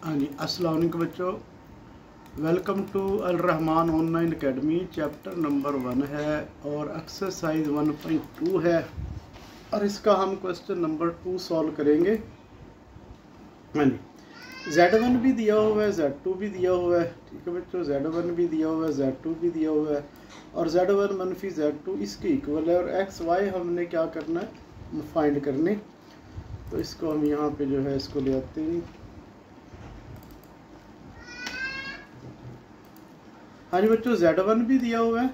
हाँ जी, अस्सलाम वालेकुम बच्चों। Welcome to Al Rahman online academy. Chapter number 1 है और एक्सरसाइज 1.2 है और इसका हम क्वेश्चन नंबर 2 सॉल्व करेंगे। हाँ जी, Z1 भी दिया हुआ है, Z2 भी दिया हुआ है। ठीक है बच्चों, Z1 भी दिया हुआ है, Z2 भी दिया हुआ है और Z1 मनफी Z2 इसके इक्वल है और एक्स वाई हमने क्या करना है, फाइंड करने। तो इसको हम यहाँ पे जो है इसको ले आते हैं। हाँ जी बच्चों, Z1 भी दिया हुआ है।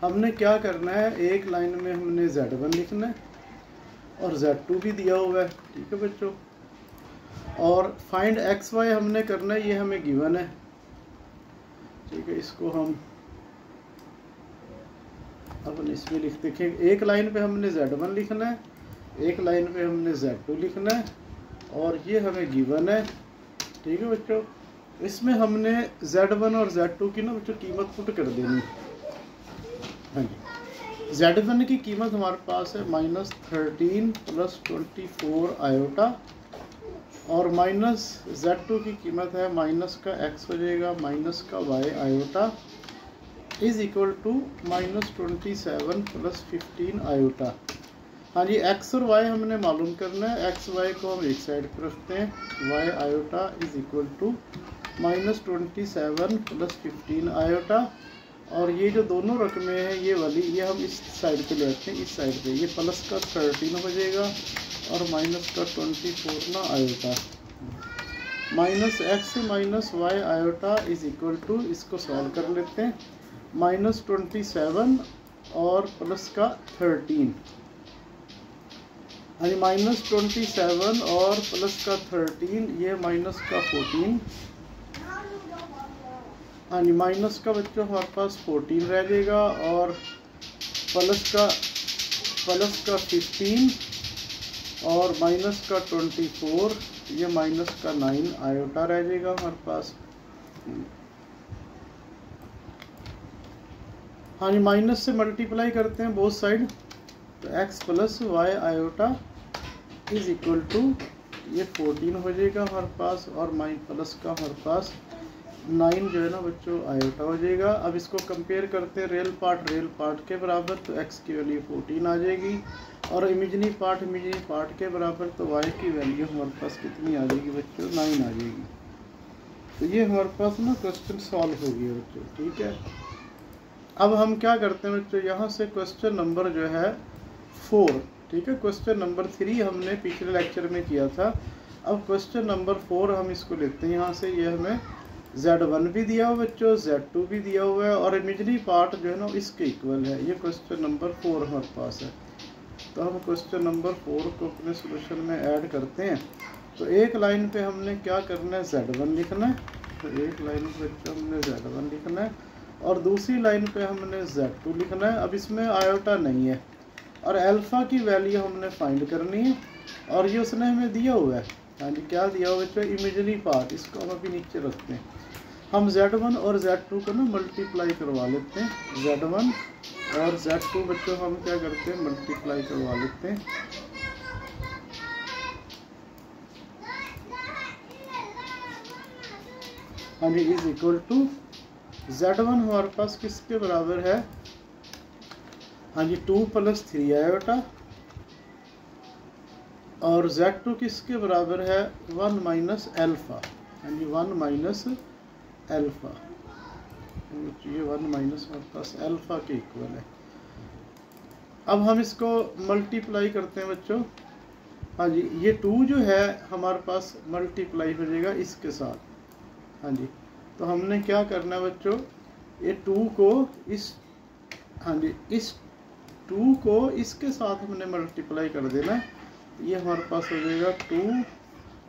हमने क्या करना है, एक लाइन में हमने Z1 लिखना है और Z2 भी दिया हुआ है। ठीक है बच्चों, और फाइंड एक्स वाई हमने करना है, ये हमें गिवन है। ठीक है, इसको हम अपन इसमें लिख देखें। एक लाइन पे हमने Z1 लिखना है, एक लाइन पे हमने Z2 लिखना है और ये हमें गिवन है। ठीक है बच्चों, इसमें हमने Z1 और Z2 की ना बच्चों कीमत पुट कर देनी। हाँ जी, Z1 की कीमत हमारे पास है -13 + 24 आयोटा और माइनस Z2 की कीमत है माइनस का x हो जाएगा माइनस का y iota is equal to -27 + 15 iota. हाँ जी, x और y हमने मालूम करना है। x y को हम एक साइड पर रखते हैं। y iota is equal to -27 + 15 iota और ये जो दोनों रकमें हैं ये वाली, ये हम इस साइड पे ले आते हैं। इस साइड पे ये प्लस का 13 हो जाएगा और माइनस का 24 ना iota. -x - y iota is equal to, इसको सॉल्व कर लेते हैं, -27 और प्लस का 13। हाँ, -27 और प्लस का 13, ये माइनस का 14। हाँ जी, माइनस का बच्चों हमारे पास 14 रह जाएगा और प्लस का 15 और माइनस का 24, ये माइनस का 9 आयोटा रह जाएगा हमारे पास। हाँ जी, माइनस से मल्टीप्लाई करते हैं बोथ साइड, तो x + y iota is equal to, ये 14 हो जाएगा हमारे पास और प्लस का हमारे पास 9 जो है ना बच्चों आयोटा हो जाएगा। अब इसको कंपेयर करते हैं, रियल पार्ट के बराबर, तो x की वैल्यू 14 आ जाएगी और इमेजिनरी पार्ट के बराबर, तो y की वैल्यू हमारे पास कितनी आ जाएगी बच्चों, 9 आ जाएगी। तो ये हमारे पास ना क्वेश्चन सॉल्व हो गया बच्चों। ठीक है, अब हम क्या करते हैं बच्चों, यहाँ से क्वेश्चन नंबर जो है 4, ठीक है, क्वेश्चन नंबर 3 हमने पिछले लेक्चर में किया था। अब क्वेश्चन नंबर 4 हम इसको लेते हैं। यहाँ से ये हमें Z1 भी दिया हुआ बच्चों, Z2 भी दिया हुआ है और इमेजिनरी पार्ट जो है ना इसके इक्वल है। ये क्वेश्चन नंबर 4 हमारे पास है। तो हम क्वेश्चन नंबर 4 को अपने सोल्यूशन में ऐड करते हैं। तो एक लाइन पे हमने क्या करना है, Z1 लिखना है। तो एक लाइन पे बच्चों हमने Z1 लिखना है और दूसरी लाइन पे हमने Z2 लिखना है। अब इसमें आयोटा नहीं है और अल्फ़ा की वैल्यू हमने फाइंड करनी है और ये उसने हमें दिया हुआ है। हाँ जी, क्या दिया हुआ बच्चों, इमेजिनरी पार्ट। इसको हम अभी नीचे रखते हैं। हम Z1 और Z2 को ना मल्टीप्लाई करवा लेते हैं। Z1 और Z2 बच्चों हम क्या करते हैं, मल्टीप्लाई करवा लेते हैं। हाँ जी, इज इक्वल टू Z1 हमारे पास किसके बराबर है, हाँ जी 2 + 3 आयोटा और Z2 किसके बराबर है, 1 - अल्फ़ा। हाँ जी, 1 - अल्फ़ा। ये 1 - हमारे पास अल्फ़ा के इक्वल है। अब हम इसको मल्टीप्लाई करते हैं बच्चों। हाँ जी, ये 2 जो है हमारे पास मल्टीप्लाई हो जाएगा इसके साथ। हाँ जी, तो हमने क्या करना है बच्चों, ये 2 को इस, हाँ जी इस 2 को इसके साथ हमने मल्टीप्लाई कर देना। ये हमारे पास हो जाएगा 2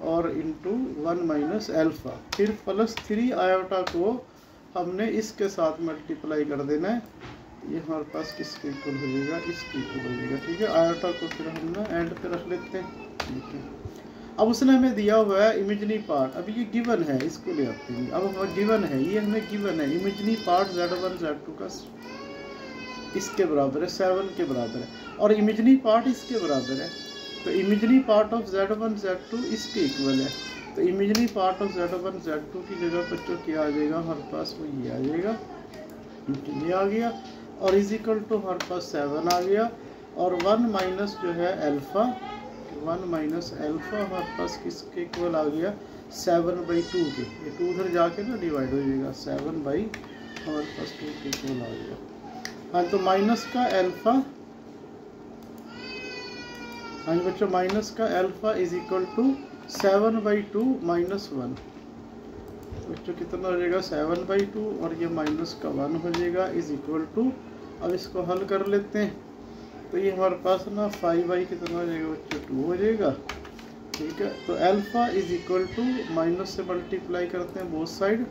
और इंटू 1 - अल्फ़ा, फिर +3 आयोटा को हमने इसके साथ मल्टीप्लाई कर देना है। ये हमारे पास किसके इक्वल हो जाएगा, इसके इक्वल हो जाएगा। ठीक है, आयोटा को फिर हम ना एंड पे रख लेते हैं। ठीक है, अब उसने हमें दिया हुआ है इमेजिनरी पार्ट। अभी ये गिवन है, इसको ले आते हैं। अब हमें गिवन है, ये हमें गिवन है इमेजिनरी पार्ट Z1 Z2 का इसके बराबर है, 7 के बराबर है और इमेजिनरी पार्ट इसके बराबर है। तो imaginary part of Z1 Z2 इसके इक्वल है। तो imaginary part of Z1 Z2 की जगह बच्चों क्या आ जाएगा हमारे पास, वो ये आ जाएगा, ये आ गया, और इज इक्वल टू हमारे पास 7 आ गया, और 1 माइनस जो है अल्फ़ा, 1 माइनस अल्फ़ा हमारे पास किसके इक्वल आ गया, 7/2 के, ये 2 उधर जाके ना डिवाइड हो जाएगा, 7 बाई हमारे पास 2 के इक्वल आ गया। हाँ तो माइनस का अल्फ़ा, हाँ बच्चों माइनस का alpha is equal to 7/2 minus 1, बच्चों कितना हो जाएगा 7/2, और ये माइनस का 1 हो जाएगा इज इक्वल टू, अब इसको हल कर लेते हैं, तो ये हमारे पास ना 5/, कितना हो जाएगा बच्चों 2 हो जाएगा, ठीक है। तो alpha is equal to, minus से मल्टीप्लाई करते हैं बोथ साइड,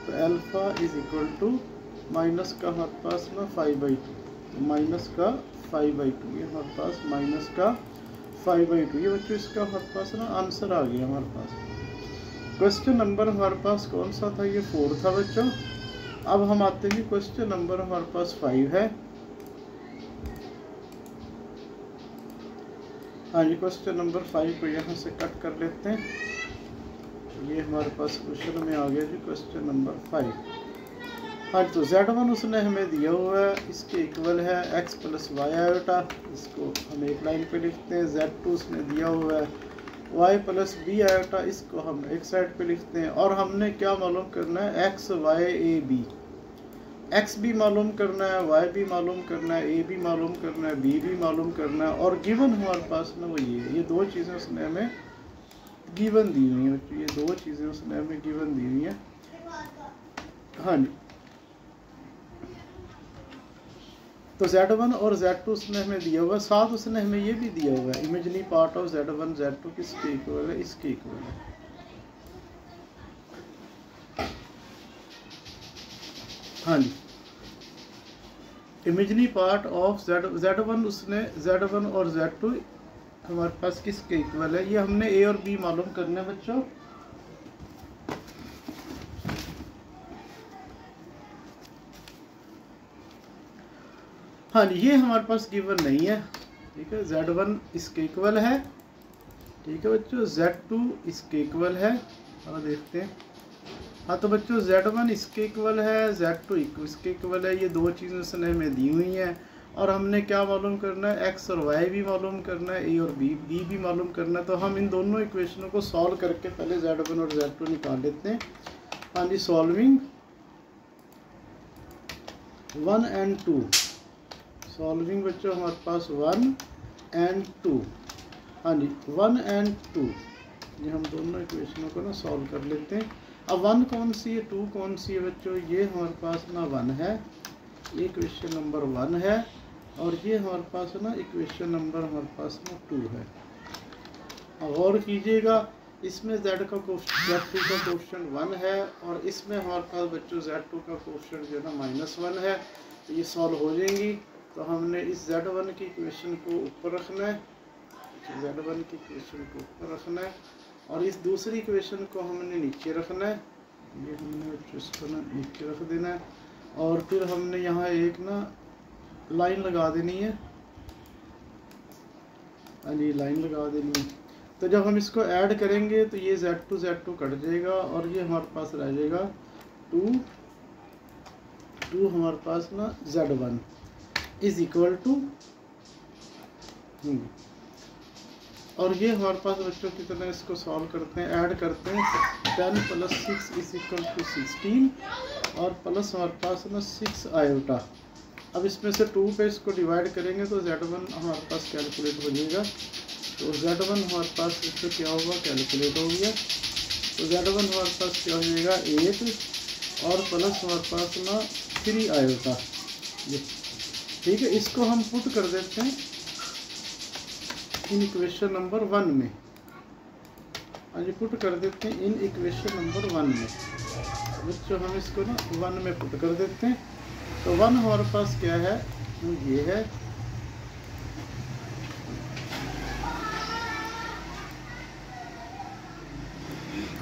तो alpha is equal to minus का हमारे पास ना 5/2, तो माइनस का 5/2, ये हमारे पास माइनस का 5/2, ये बच्चों इसका हमारे पास ना आंसर आ गया हमारे पास। क्वेश्चन नंबर हमारे पास कौन सा था, ये 4 था बच्चों। अब हम आते हैं क्वेश्चन नंबर हमारे पास 5 है। हाँ जी, क्वेश्चन नंबर 5 को यहाँ से कट कर लेते हैं, ये हमारे पास क्वेश्चन में आ गया जी क्वेश्चन नंबर 5। हाँ तो Z1 उसने हमें दिया हुआ है, इसके इक्वल है x प्लस वाई आयोटा, इसको हम एक लाइन पे लिखते हैं। Z2 उसने दिया हुआ है y प्लस बी आयोटा, इसको हम एक साइड पे लिखते हैं। और हमने क्या मालूम करना है, x y a b, x भी मालूम करना है, y भी मालूम करना है, a भी मालूम करना है, b भी मालूम करना है, और गिवन हमारे पास ना वो ये 2 चीज़ें उसने हमें गिवन दी हुई हैं, ये 2 चीज़ें उसने हमें गिवन दी हुई हैं। हाँ जी, तो Z1 और Z2 उसने हमें दिया हुआ है, साथ उसने हमें ये भी दिया हुआ है imaginary part of Z1 Z2 किसके इक्वल है, इसके इक्वल है। हाँ जी, इमेजनरी पार्ट ऑफ Z1 उसने Z1 और Z2 हमारे पास किसके इक्वल है, ये हमने A और B मालूम करना है बच्चों। हाँ ये हमारे पास गिवन नहीं है, ठीक है। Z1 इसके इक्वल है, ठीक है बच्चों, Z2 इसके इक्वल है, और देखते हैं। हाँ तो बच्चों Z1 इसके इक्वल है, Z2 इसके इक्वल है, ये 2 चीज़ें उसने हमें दी हुई हैं। और हमने क्या मालूम करना है, x और y भी मालूम करना है, a और b भी मालूम करना है। तो हम इन दोनों इक्वेशनों को सॉल्व करके पहले Z1 और Z2 निकाल लेते हैं। हाँ जी, सॉल्विंग 1 and 2, सॉल्विंग बच्चों हमारे पास 1 and 2, हाँ जी 1 and 2, ये हम दोनों इक्वेशनों को ना सॉल्व कर लेते हैं। अब 1 कौन सी है, 2 कौन सी है बच्चों, ये हमारे पास ना 1 है, ये इक्वेशन नंबर 1 है, और ये हमारे पास ना इक्वेशन नंबर हमारे पास ना 2 है। अब गौर कीजिएगा, इसमें Z2 का कोएफिशिएंट 1 है, और इसमें हमारे पास बच्चों Z2 का कोएफिशिएंट जो है ना -1 है, तो ये सॉल्व हो जाएंगी। तो हमने इस Z1 की इक्वेशन को ऊपर रखना है, Z1 की इक्वेशन को ऊपर रखना है, और इस दूसरी इक्वेशन को हमने नीचे रखना है, ये हमने इसको ना नीचे रख देना है। और फिर हमने यहाँ एक ना लाइन लगा देनी है, हाँ जी लाइन लगा देनी है। तो जब हम इसको ऐड करेंगे तो ये Z2 कट जाएगा, और ये हमारे पास रह जाएगा 2 हमारे पास ना Z1 इज इक्वल टू, और ये हमारे पास बच्चों कितना, इसको सॉल्व करते हैं, ऐड करते हैं। 10 + 6 इज इक्वल टू 16, और प्लस हमारे पास ना 6 आयोटा। अब इसमें से 2 पे इसको डिवाइड करेंगे तो Z1 हमारे पास कैलकुलेट हो जाएगा। तो Z1 हमारे पास इससे क्या होगा, कैलकुलेट हो गया। तो Z1 हमारे पास क्या हो जाएगा 8, और प्लस हमारे पास ना 3 आयोटा, ठीक है। इसको हम पुट कर देते हैं इन इक्वेशन नंबर 1 में, आज पुट कर देते हैं इन इक्वेशन नंबर 1 में। बच्चों हम इसको ना 1 में पुट कर देते हैं। तो 1 हमारे पास क्या है, ये है,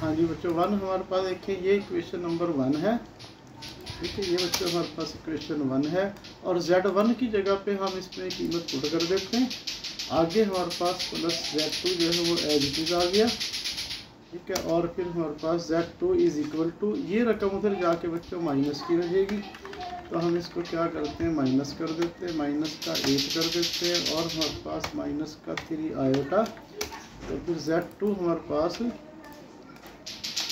हाँ जी बच्चों 1 हमारे पास देखिए, ये इक्वेशन नंबर 1 है, ठीक है। ये बच्चों हमारे पास इक्वेशन 1 है, और Z1 की जगह पे हम इसमें कीमत पुट कर देते हैं। आगे हमारे पास प्लस Z2 जो है वो एज इट इज आ गया, ठीक है। और फिर हमारे पास Z2 इज इक्वल टू, ये रकम उधर जाके बच्चों माइनस की रहेगी, तो हम इसको क्या करते हैं माइनस कर देते हैं, माइनस का 8 कर देते हैं और हमारे पास माइनस का 3 आयोटा। तो फिर Z2 हमारे पास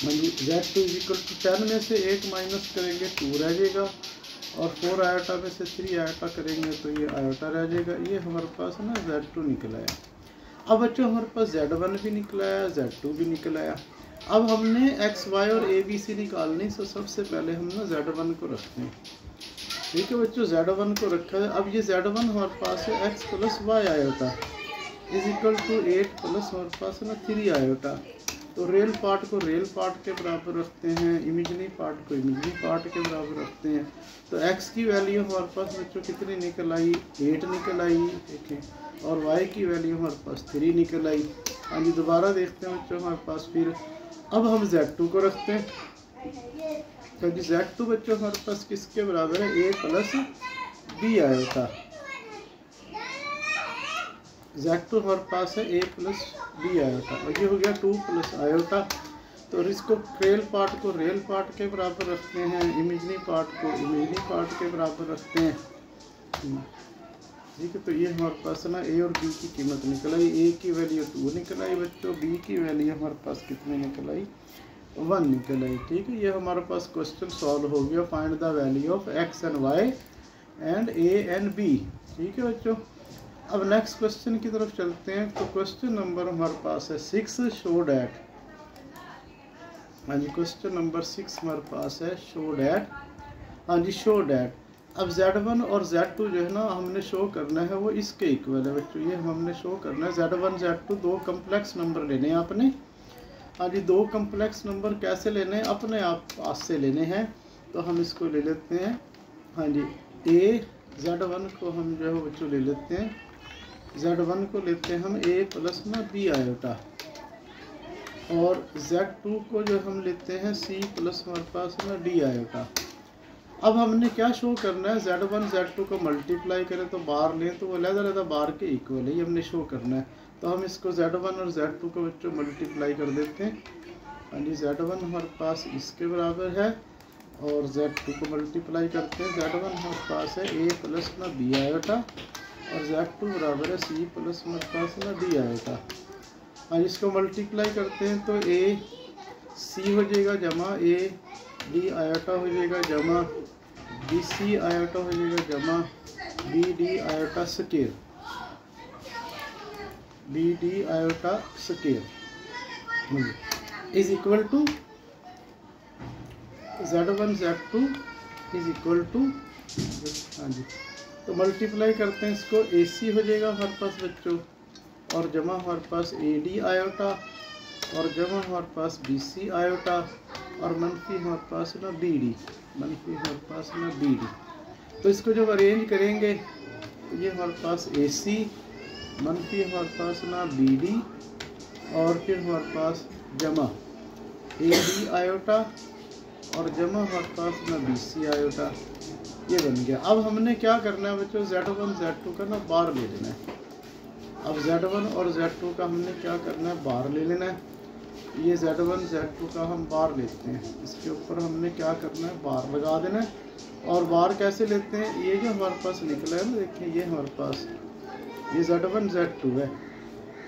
Z2 इज इक्वल टू 10 में से 1 माइनस करेंगे 2 रह जाएगा, और 4 आयोटा में से 3 आयोटा करेंगे तो ये आयोटा रह जाएगा। ये हमारे पास ना Z2 निकल आया। अब बच्चों हमारे पास Z1 भी निकल आया, Z2 भी निकल आया। अब हमने एक्स वाई और ए बी सी निकालनी, तो सबसे पहले हम ना Z1 को रखते हैं। ठीक है बच्चों, Z1 को रखा है। अब ये Z1 हमारे पास है x plus Y iota is equal to 8 plus हमारे पास है ना 3 आयोटा। तो रियल पार्ट को रियल पार्ट के बराबर रखते हैं, इमेजनरी पार्ट को इमेजनरी पार्ट के बराबर रखते हैं। तो x की वैल्यू हमारे पास बच्चों कितनी निकल आई, 8 निकल आई, ठीक है। और y की वैल्यू हमारे पास 3 निकल आई। हाँ जी, दोबारा देखते हैं बच्चों हमारे पास फिर। अब हम Z2 को रखते हैं, तो जी Z2 बच्चों हमारे पास किसके बराबर है, a plus B iota. Z2 हमारे पास है a प्लस बी आयोटा, और ये हो गया 2 प्लस आयोटा। तो इसको रियल पार्ट को रियल पार्ट के बराबर रखते हैं, इमेजनरी पार्ट को इमेजनरी पार्ट के बराबर रखते हैं, ठीक है। तो ये हमारे पास है ना a और b की कीमत निकल आई। a की वैल्यू 2 निकल आई बच्चों, b की वैल्यू हमारे पास कितनी निकल आई, 1 निकल आई, ठीक है। ये हमारे पास क्वेश्चन सॉल्व हो गया, find the value of x and y and a and b, ठीक है बच्चों। अब नेक्स्ट क्वेश्चन की तरफ चलते हैं। तो क्वेश्चन नंबर हमारे पास है 6, शो डैट। हाँ जी, क्वेश्चन नंबर 6 हमारे पास है शो डैट। हाँ जी, शो डैट। अब Z1 और Z2 जो है ना हमने शो करना है वो इसके इक्वल है बच्चों, ये हमने शो करना है। Z1 Z2 दो कम्प्लेक्स नंबर लेने हैं आपने। हाँ जी, दो कम्प्लेक्स नंबर कैसे लेने हैं, अपने आप पास से लेने हैं। तो हम इसको ले लेते हैं, हाँ जी, Z1 को हम जो है बच्चों ले लेते हैं, Z1 को लेते हैं हम a प्लस ना b आयोटा, और Z2 को जो हम लेते हैं c प्लस हमारे पास ना d आयोटा। अब हमने क्या शो करना है, Z1 Z2 को मल्टीप्लाई करें तो बार लें तो वो अलग-अलग बार के इक्वल है, ये हमने शो करना है। तो हम इसको Z1 और Z2 को बच्चों मल्टीप्लाई कर देते हैं। हाँ जी, Z1 हमारे पास इसके बराबर है और Z2 को मल्टीप्लाई करते हैं। Z1 हमारे पास है a प्लस ना b आयोटा, और Z2 बराबर है c प्लस हमारे पास ना d आयोटा। हाँ, इसको मल्टीप्लाई करते हैं तो a c हो जाएगा जमा a d आयोटा हो जाएगा जमा b c आयोटा हो जाएगा जमा b d iota square, b d iota square is equal to Z1 Z2 is equal to, हाँ जी, तो मल्टीप्लाई करते हैं इसको, AC हो जाएगा हमारे पास बच्चों, और जमा हमारे पास AD आयोटा, और जमा हमारे पास BC आयोटा, और मनफी हमारे पास ना BD, मनफी हमारे पास ना BD। तो इसको जब अरेंज करेंगे तो ये हमारे पास AC, मनफी हमारे पास ना BD, और फिर हमारे पास जमा AD आयोटा, और जमा हमारे पास ना BC आयोटा, ये बन गया। अब हमने क्या करना है बच्चों, Z1 Z2 का ना बार ले लेना है। अब Z1 और Z2 का हमने क्या करना है, बार ले लेना है। ये Z1 Z2 का हम बार लेते हैं, इसके ऊपर हमने क्या करना है, बार लगा देना है। और बार कैसे लेते हैं, ये जो हमारे पास निकला है ना, देखिए ये हमारे पास ये Z1 Z2 है।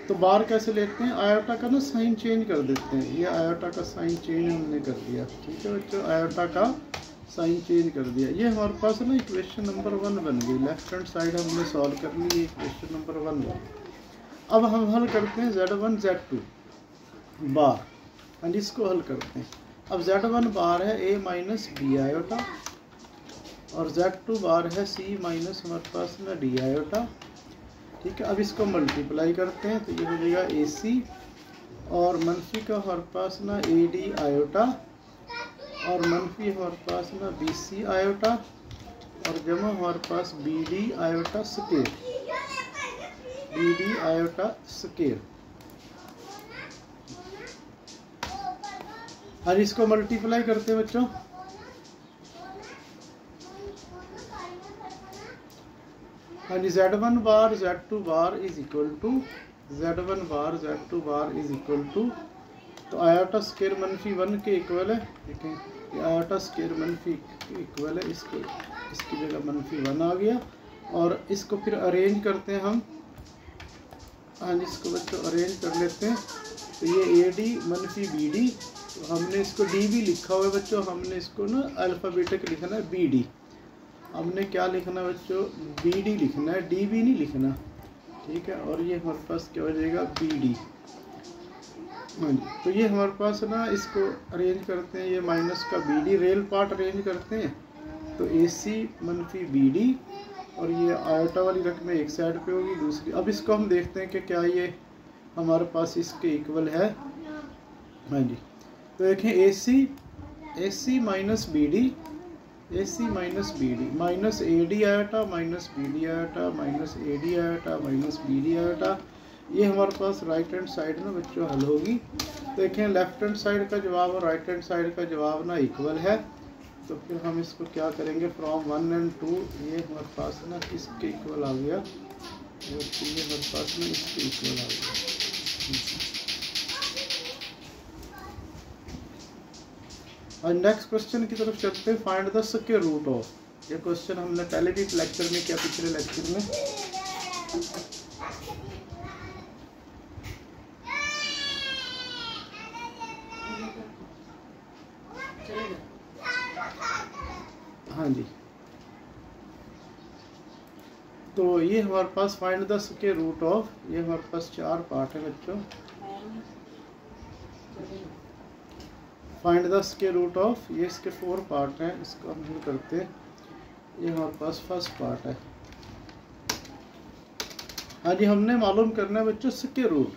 तो बार कैसे लेते हैं, आयोटा का ना साइन चेंज कर देते हैं। ये आयोटा का साइन चेंज हमने कर दिया, ठीक है बच्चों, आयोटा का साइन चेंज कर दिया। ये हमारे पास ना इक्वेशन नंबर 1 बन गई, लेफ्ट हैंड साइड हमने सॉल्व कर ली, इक्वेशन नंबर 1 बन। अब हम हल करते हैं Z1 Z2 बार, एंड इसको हल करते हैं। अब Z1 बार है a माइनस b आयोटा, और Z2 बार है c माइनस हमारे पास ना d आयोटा, ठीक है। अब इसको मल्टीप्लाई करते हैं तो ये हो जाएगा AC, और मनफी का हमारे पास ना AD आयोटा, और मनफी हमारे पास ना BC आयोटा, और जमा हमारे पास BD iota square, BD iota square. और इसको मल्टीप्लाई करते हैं बच्चों, हाँ जी, Z1 bar Z2 bar is equal to Z1 bar Z2 bar is equal to तो आयोटा स्क्वायर -1 के इक्वल है। देखें ये आयोटा स्क्वायर -1 इक्वल है, इसको इसकी जगह -1 आ गया। और इसको फिर अरेंज करते हैं हम। हाँ इसको बच्चों अरेंज कर लेते हैं। तो ये AD -BD, तो हमने इसको D भी लिखा हुआ है बच्चों, हमने इसको ना अल्फ़ाबेटिक लिखना है BD। हमने क्या लिखना है बच्चों, BD लिखना है, DB नहीं लिखना, ठीक है। और ये हमारे पास क्या हो जाएगा BD। हाँ जी, तो ये हमारे पास ना इसको अरेंज करते हैं, ये माइनस का BD रेल पार्ट अरेंज करते हैं। तो AC -BD और ये आयोटा वाली रकम एक साइड पे होगी, दूसरी। अब इसको हम देखते हैं कि क्या ये हमारे पास इसके इक्वल है। हाँ जी, तो देखें AC -BD, AC -BD minus AD iota minus BD iota minus AD iota minus BD iota, ये हमारे पास राइट हैंड साइड ना बच्चों हल होगी। देखें लेफ्ट हैंड साइड का जवाब और राइट हैंड साइड का जवाब ना इक्वल है। तो फिर हम इसको क्या करेंगे, फ्रॉम 1 और 2 ये हमारे पास ना इसके इक्वल आ गया, और ये हमारे पास ना इसके इक्वल आ गया। और नेक्स्ट क्वेश्चन की तरफ चलते हैं। Find the square root of, ये क्वेश्चन हमने पहले भी लेक्चर में किया, पिछले लेक्चर में। हाँ जी, तो ये हमारे पास find the square root of, ये हमारे पास 4 पार्ट है बच्चों। Find the square root of, ये इसके 4 पार्ट हैं, इसको हम हल करते हैं। ये हमारे पास फर्स्ट पार्ट है। हाँ जी, हमने मालूम करना है बच्चों स्क्वायर रूट।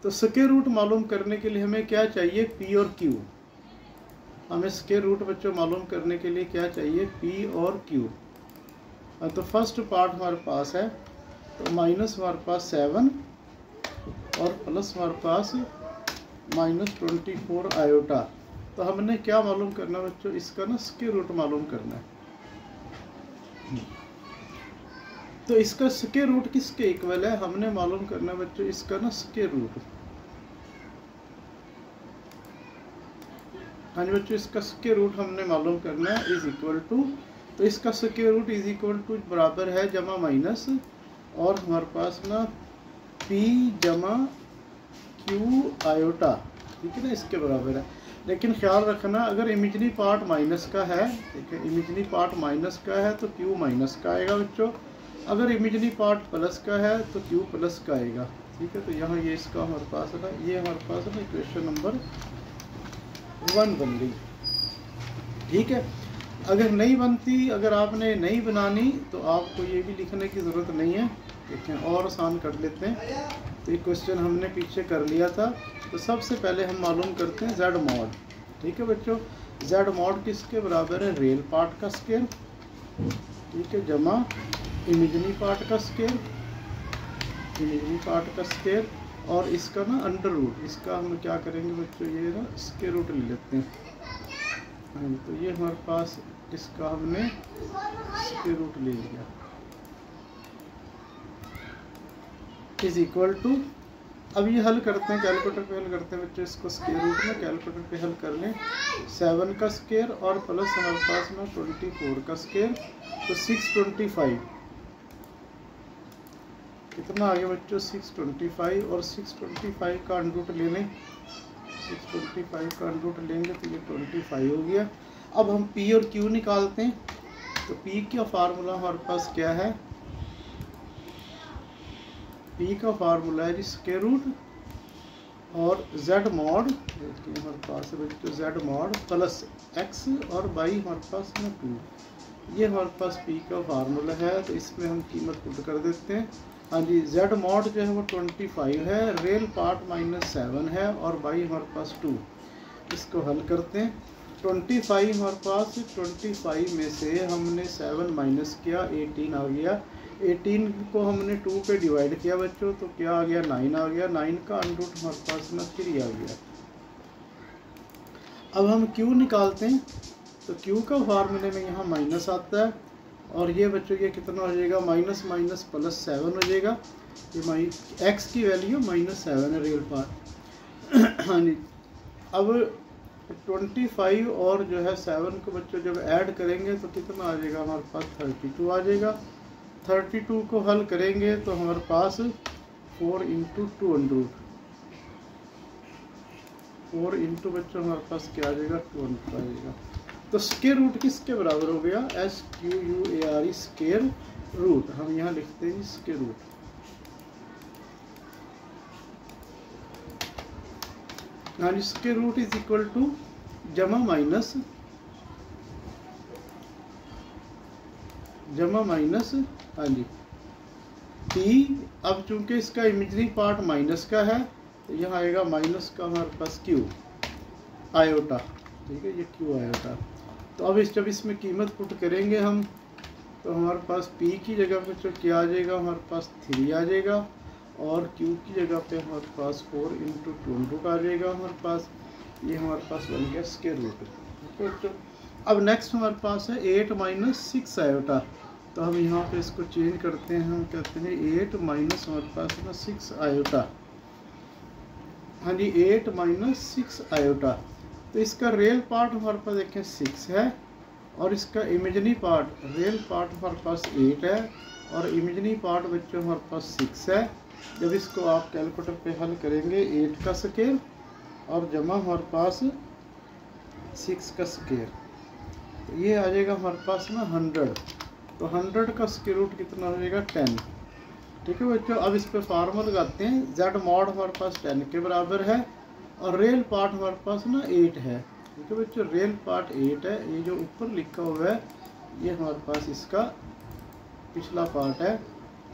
तो स्क्वायर रूट मालूम करने के लिए हमें क्या चाहिए, P और Q। हमें स्क्वायर रूट बच्चों मालूम करने के लिए क्या चाहिए, P और Q। तो फर्स्ट पार्ट हमारे पास है, तो माइनस हमारे पास 7 और प्लस हमारे पास -24 आयोटा। तो हमने क्या मालूम करना बच्चों, इसका ना स्क्वायर रूट मालूम करना है। तो इसका स्क्वायर रूट किसके इक्वल है, हमने मालूम करना है बच्चों इसका ना स्क्वायर रूट। हाँ जी बच्चों, इसका स्क्वायर रूट हमने मालूम करना है, इज इक्वल टू, तो इसका square root is equal to बराबर है जमा माइनस, और हमारे पास ना P जमा Q आयोटा, ठीक है ना, इसके बराबर है। लेकिन ख्याल रखना अगर इमेजनी पार्ट माइनस का है, ठीक है, इमेजनी पार्ट माइनस का है तो Q माइनस का आएगा बच्चों। अगर इमेजनी पार्ट प्लस का है तो Q प्लस का आएगा, ठीक है। तो यहाँ ये इसका हमारे पास है ना, ये हमारे पास ना इक्वेशन नंबर 1 बन गई, ठीक है। अगर नहीं बनती, अगर आपने नहीं बनानी तो आपको ये भी लिखने की ज़रूरत नहीं है, देखें और आसान कर लेते हैं। तो ये क्वेश्चन हमने पीछे कर लिया था। तो सबसे पहले हम मालूम करते हैं Z मॉड, ठीक है बच्चों। Z मॉड किसके बराबर है, रियल पार्ट का स्क्वायर, ठीक है, जमा इमेजनी पार्ट का स्क्वायर, इमेजनी पार्ट का स्क्वायर, और इसका ना अंडर रूट, इसका हम क्या करेंगे बच्चों, ये ना स्क्वायर रूट ले लेते हैं। तो ये हमारे पास इसका हमने स्क्वायर रूट ले लिया, इज इक्वल टू। अब ये हल करते हैं, कैलकुलेटर पे हल करते हैं बच्चों इसको। स्क्वायर रूट में कैलकुलेटर पे हल कर लें, 7 का स्क्वायर और प्लस हमारे पास में 24 का स्क्वायर, तो 625 कितना आ गया बच्चों, 625, और 625 का अंडरूट ले लें, 625 का अंडरूट लेंगे तो ये 25 हो गया। अब हम P और Q निकालते हैं। तो P का फार्मूला हमारे पास क्या है, P का फार्मूला है जी स्क्वायर रूट और Z मॉड, हमारे पास है बच्चों Z मॉड प्लस X और Y हमारे पास में 2। ये हमारे पास P का फार्मूला है, तो इसमें हम कीमत पुट कर देते हैं। हाँ जी, Z मॉड जो है वो 25 है, रियल पार्ट -7 है, और Y हमारे पास 2। इसको हल करते हैं। 25 हमारे पास, 25 में से हमने 7 माइनस किया, 18 आ गया। 18 को हमने 2 पे डिवाइड किया बच्चों, तो क्या आ गया, 9 आ गया। 9 का अंडरूट हमारे पास में 3 आ गया। अब हम Q निकालते हैं। तो Q का फार्मूले में यहाँ माइनस आता है, और ये बच्चों ये कितना हो जाएगा, माइनस माइनस प्लस 7 हो जाएगा। ये X की वैल्यू -7 है रियल पार्ट। हाँ जी, अब 25 और जो है 7 को बच्चों जब ऐड करेंगे तो कितना आ जाएगा हमारे पास 32 आ जाएगा। 32 को हल करेंगे तो हमारे पास 4 इंटू 2 अंडर 4 इंटू बच्चों हमारे पास क्या आ जाएगा 200 आ जाएगा। तो स्क्वायर रूट किसके बराबर हो गया? SQUARE square root. हम यहाँ लिखते हैं स्क्वायर रूट। हाँ जी, square root is equal to जमा माइनस हाँ जी P। अब चूंकि इसका इमेजरी पार्ट माइनस का है तो यहाँ आएगा माइनस का हमारे पास Q आयोटा, ठीक है, ये Q आयोटा। तो अब जब इसमें कीमत पुट करेंगे हम तो हमारे पास P की जगह पे जो क्या आ जाएगा हमारे पास 3 आ जाएगा और Q की जगह पे हमारे पास 4 इंटू 2 आ जाएगा हमारे पास। ये हमारे पास बन गया स्क्वायर रूट। अब नेक्स्ट हमारे पास है 8 माइनस 6 आयोटा। तो हम यहाँ पे इसको चेंज करते हैं, हम कहते हैं 8 माइनस हमारे पास है ना 6 आयोटा। हाँ जी 8 माइनस 6 आयोटा। तो इसका रियल पार्ट हमारे पास देखें 6 है और इसका इमेजनी पार्ट रियल पार्ट हमारे पास 8 है और इमेजनी पार्ट बच्चों हमारे पास 6 है। जब इसको आप कैलकुलेटर पे हल करेंगे 8 का स्क्वायर और जमा हमारे पास 6 का स्क्वायर, तो ये आ जाएगा हमारे पास ना 100। तो 100 का स्क्वायर रूट कितना हो जाएगा 10, ठीक है बच्चों। अब इस पे फार्मूला लगाते हैं, z मॉड हमारे पास 10 के बराबर है और रियल पार्ट हमारे पास ना 8 है, ठीक है बच्चों। रियल पार्ट 8 है, ये जो ऊपर लिखा हुआ है ये हमारे पास इसका पिछला पार्ट है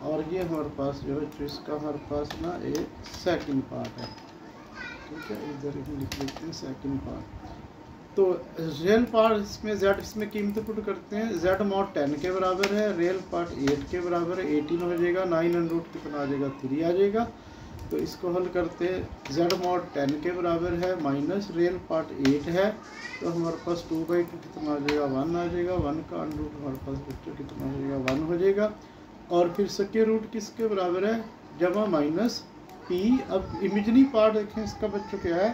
और ये हमारे पास जो है इसका हमारे पास ना ये सेकंड पार्ट है, ठीक है। इधर लिख लेते हैं सेकंड पार्ट। तो रियल पार्ट इसमें z इसमें कीमत पुट करते हैं, z मॉड 10 के बराबर है, रियल पार्ट 8 के बराबर है, 18 हो जाएगा, 9 रूट कितना आ जाएगा 3 आ जाएगा। तो इसको हल करते हैं, z मॉड 10 के बराबर है माइनस रियल पार्ट 8 है तो हमारे पास 2/2 कितना आ जाएगा 1 आ जाएगा। 1 का अंडर रूट हमारे पास बच्चों कितना हो जाएगा 1 हो जाएगा। और फिर स्क्वायर रूट किसके बराबर है जमा माइनस P। अब इमेजनी पार्ट देखें इसका बच्चों क्या है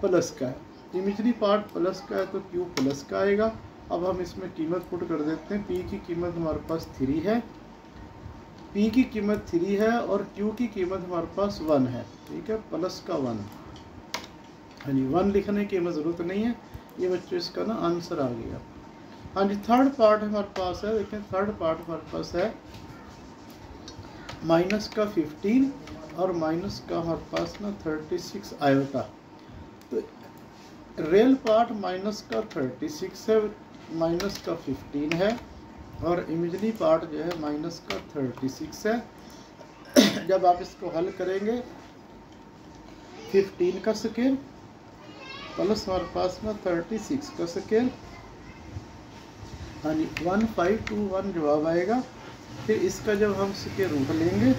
प्लस का है, इमेजनी पार्ट प्लस का है तो Q प्लस का आएगा। अब हम इसमें कीमत पुट कर देते हैं, P की कीमत हमारे पास 3 है, P की कीमत 3 है और Q की कीमत हमारे पास 1 है, ठीक है, प्लस का 1। हाँ जी 1 लिखने की हमें ज़रूरत नहीं है, ये बच्चों इसका ना आंसर आ गया। हाँ जी थर्ड पार्ट हमारे पास है, देखें थर्ड पार्ट हमारे पास है माइनस का 15 और माइनस का हमारे पास ना 36 आयोटा। तो रियल पार्ट माइनस का 36 है, माइनस का 15 है और इमेजनी पार्ट जो है माइनस का 36 है। जब आप इसको हल करेंगे 15 का स्क्वायर प्लस हमारे पास में 36 का स्क्वायर, हाँ जी 1521 जवाब आएगा। फिर इसका जब हम स्क्वायर रूट लेंगे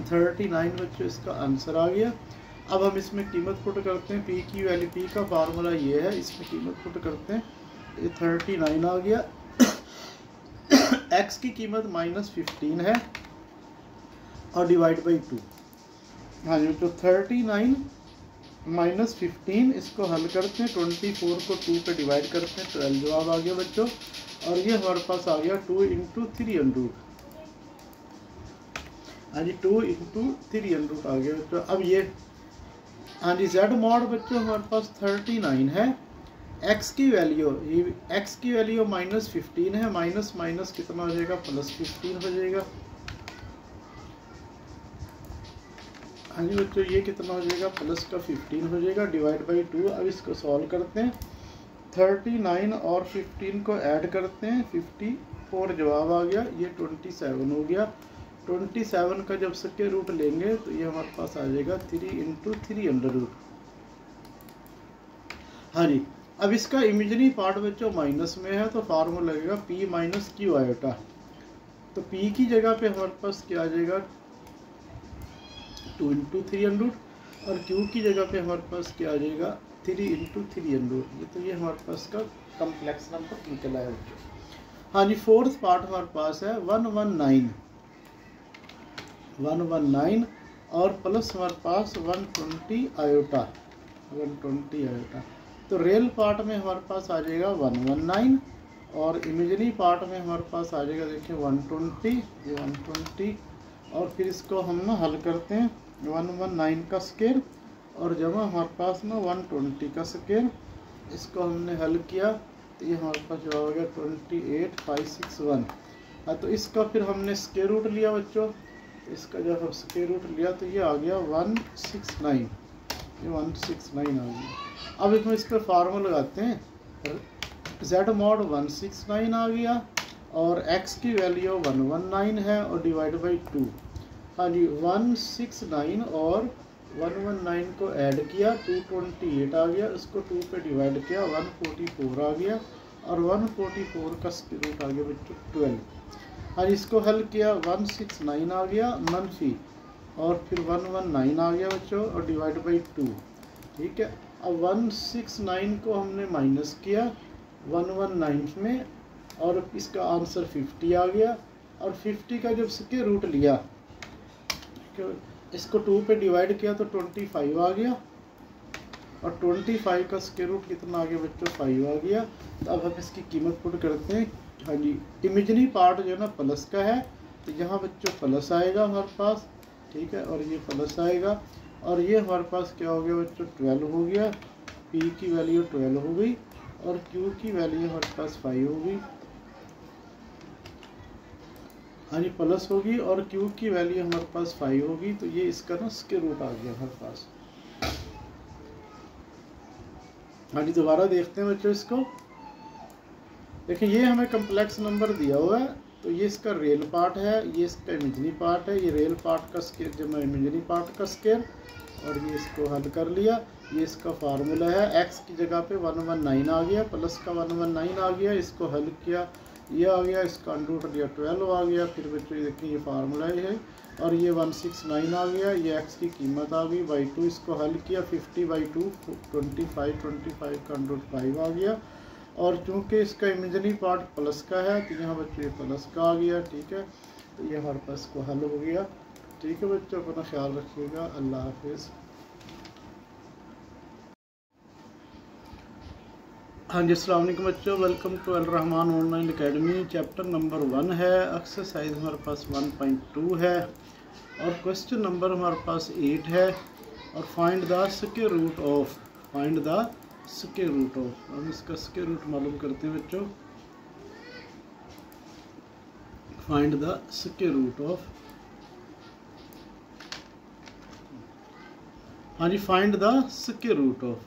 39 बच्चों इसका आंसर आ गया। अब हम इसमें कीमत पुट करते हैं, P की वैल्यू, P का फार्मूला ये है, इसमें कीमत पुट करते हैं, ये 39 आ गया। x की कीमत -15 है और डिवाइड बाई 2। हाँ जी तो 39 -15 इसको हल करते हैं, 24 को 2 पे डिवाइड करते हैं, 12 जवाब आ गया बच्चों। और ये हमारे पास आ गया 2 इंटू 300। हाँ जी 2 इंटू 300 आ गया बच्चों। अब ये हाँ जी z मॉड बच्चों हमारे पास 39 है, x की वैल्यू -15 है, माइनस माइनस कितना हो जाएगा +15 हो जाएगा। हाँ जी बच्चों ये कितना हो जाएगा प्लस का 15 हो जाएगा डिवाइड बाई 2। अब इसको सॉल्व करते हैं, 39 और 15 को ऐड करते हैं, 54 जवाब आ गया, ये 27 हो गया। 27 का जब स्क्वायर रूट लेंगे तो ये हमारे पास आ जाएगा 3 इंटू 300। हाँ जी अब इसका इमेजरी पार्ट बच्चों माइनस में है तो फार्मूला लगेगा P माइनस Q आयोटा। तो P की जगह पे हमारे पास क्या आ जाएगा 2 इंटू 300 और Q की जगह पे हमारे पास क्या आ जाएगा 3 इंटू 300। ये तो ये हमारे पास का कम्प्लेक्स नंबर निकला है बच्चों। हाँ जी फोर्थ पार्ट हमारे पास है 119 और प्लस हमारे पास 120 आयोटा, 120 आयोटा। तो रियल पार्ट में हमारे पास आ जाएगा 119 और इमेजरी पार्ट में हमारे पास आ जाएगा देखिए 120, ये 120। और फिर इसको हम ना हल करते हैं 119 का स्क्वायर और जमा हमारे पास ना 120 का स्क्वायर, इसको हमने हल किया तो ये हमारे पास जो आ गया 28561। हाँ, तो इसका फिर हमने स्क्वायर रूट लिया बच्चों, इसका जब हम स्क्वायर रूट लिया तो ये आ गया 169, ये 169 आ गया। अब हम इस पर फार्मूला लगाते हैं, z mod 169 आ गया और x की वैल्यू 119 है और डिवाइड बाई 2। हाँ जी, 169 और 119 को ऐड किया 228 आ गया, उसको 2 पे डिवाइड किया 144 आ गया और 144 का स्क्वायर रूट आ गया बच्चों 12। और इसको हल किया 169 आ गया मनफी और फिर 119 आ गया बच्चों और डिवाइड बाई 2। ठीक है, अब 169 को हमने माइनस किया 119 में और इसका आंसर 50 आ गया और 50 का जब स्क्वायर रूट लिया इसको 2 पे डिवाइड किया तो 25 आ गया और 25 का स्क्वायर रूट कितना आ गया बच्चों 5 आ गया। तो अब हम इसकी कीमत पुट करते हैं। हाँ जी, इमेजरी पार्ट जो है ना प्लस का है तो यहाँ बच्चों प्लस आएगा हमारे पास, ठीक है, और ये प्लस आएगा और ये हमारे पास क्या हो गया बच्चों 12 हो गया, P की वैल्यू 12 हो गई और Q की वैल्यू हमारे पास 5 हो गई। हाँ जी, प्लस होगी और Q की वैल्यू हमारे पास 5 होगी, तो ये इसका ना स्क्वायर रूट आ गया हमारे पास। हाँ जी, दोबारा देखते हैं बच्चों इसको। देखिए ये हमें कम्प्लेक्स नंबर दिया हुआ है तो ये इसका रियल पार्ट है, ये इसका इमेजरी पार्ट है, ये रियल पार्ट का स्क्वायर जब इमेजरी पार्ट का स्क्वायर और ये इसको हल कर लिया। ये इसका फार्मूला है, x की जगह पे 119 आ गया, प्लस का 119 आ गया, इसको हल किया ये आ गया, इसका अंडर रूट लिया 12 आ गया। फिर बच्चों देखिए ये फार्मूला है और ये 169 आ गया, ये x की कीमत आ गई बाई 2, इसको हल किया 50 बाई 2 25 का अंडर रूट 5 आ गया। और चूँकि इसका इमेजरी पार्ट प्लस का है तो यहाँ बच्चों ये प्लस का आ गया, ठीक है, तो ये हमारे पास को हल हो गया। ठीक है बच्चों, अपना ख्याल रखिएगा, अल्लाह हाफिज़। हाँ जी, अस्सलाम वालेकुम बच्चों, welcome to Al Rahman online academy. Chapter number 1 है, एक्सरसाइज हमारे पास 1.2 है और क्वेश्चन नंबर हमारे पास 8 है और find the square root of, find the square root of. हम इसका स्क्वायर रूट मालूम करते हैं बच्चों, find the square root of. हाँ जी, find the square root of.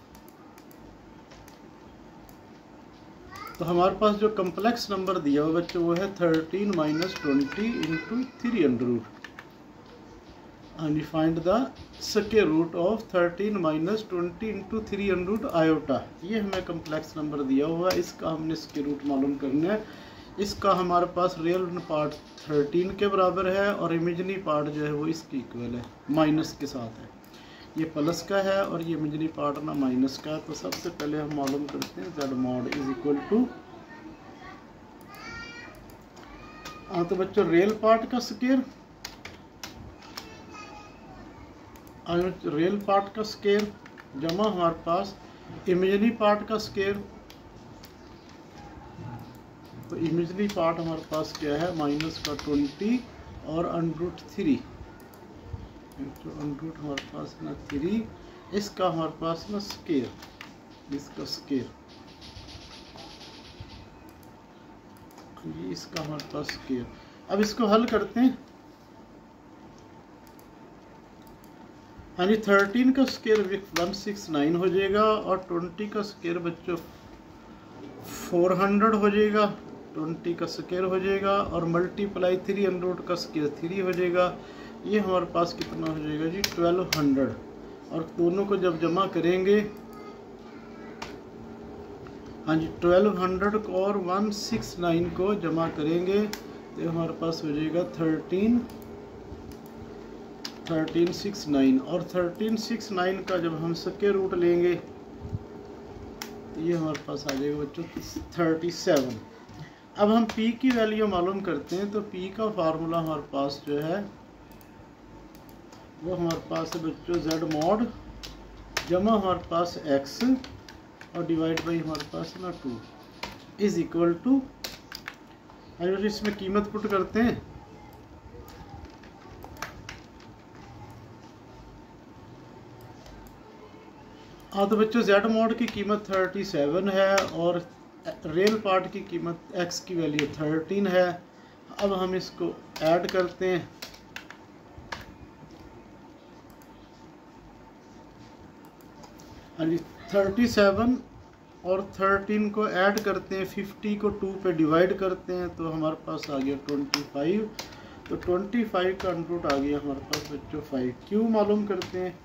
तो हमारे पास जो कम्प्लेक्स नंबर दिया हुआ बच्चों वो है 13 माइनस 20 इंटू 3 अंडर रूट। हाँ जी, find the square root of 13 minus 20 into 3 under root iota. ये हमें कम्प्लेक्स नंबर दिया हुआ है, इसका हमने स्क्वायर रूट मालूम करना है। इसका हमारे पास रियल पार्ट 13 के बराबर है और इमेजरी पार्ट जो है वो इसकी इक्वल है, माइनस के साथ है। ये प्लस का है और ये इमेजरी पार्ट ना माइनस का है। तो सबसे पहले हम मालूम करते हैं z mod is equal to, तो बच्चों रियल पार्ट का स्क्वायर, रियल पार्ट का स्क्वायर जमा हमारे पास इमेजरी पार्ट का स्क्वायर। तो इमेजरी पार्ट हमारे पास क्या है माइनस का 20 और अंडर रूट 3, तो अंडर रूट हमारे पास ना 3, इसका हमारे पास ना स्क्वायर, इसका स्क्वायर, ये इसका हमारे पास स्क्वायर। अब इसको हल करते हैं। हाँ जी, 13 का स्क्वायर 169 हो जाएगा और 20 का स्क्वायर बच्चों 400 हो जाएगा, 20 का स्क्वायर हो जाएगा और मल्टीप्लाई 3 अंडर रूट का स्क्वायर 3 हो जाएगा। ये हमारे पास कितना हो जाएगा जी 1200 और दोनों को जब जमा करेंगे, हाँ जी 1200 को और 169 को जमा करेंगे तो हमारे पास हो जाएगा 1369 और 1369 का जब हम स्क्वायर रूट लेंगे तो ये हमारे पास आ जाएगा बच्चों 37। अब हम P की वैल्यू मालूम करते हैं। तो P का फार्मूला हमारे पास जो है वो हमारे पास है बच्चों जेड मॉड जमा हमारे पास एक्स और डिवाइड बाई हमारे पास है ना 2 इज इक्वल टू, अगर इसमें कीमत पुट करते हैं हाँ, तो बच्चों जेड मॉड की कीमत 37 है और रियल पार्ट की कीमत एक्स की वैल्यू 13 है। अब हम इसको ऐड करते हैं, हाँ जी 37 और 13 को ऐड करते हैं, 50 को 2 पे डिवाइड करते हैं तो हमारे पास आ गया 25। तो 25 का अंडर रूट आ गया हमारे पास बच्चों 5। क्यू मालूम करते हैं,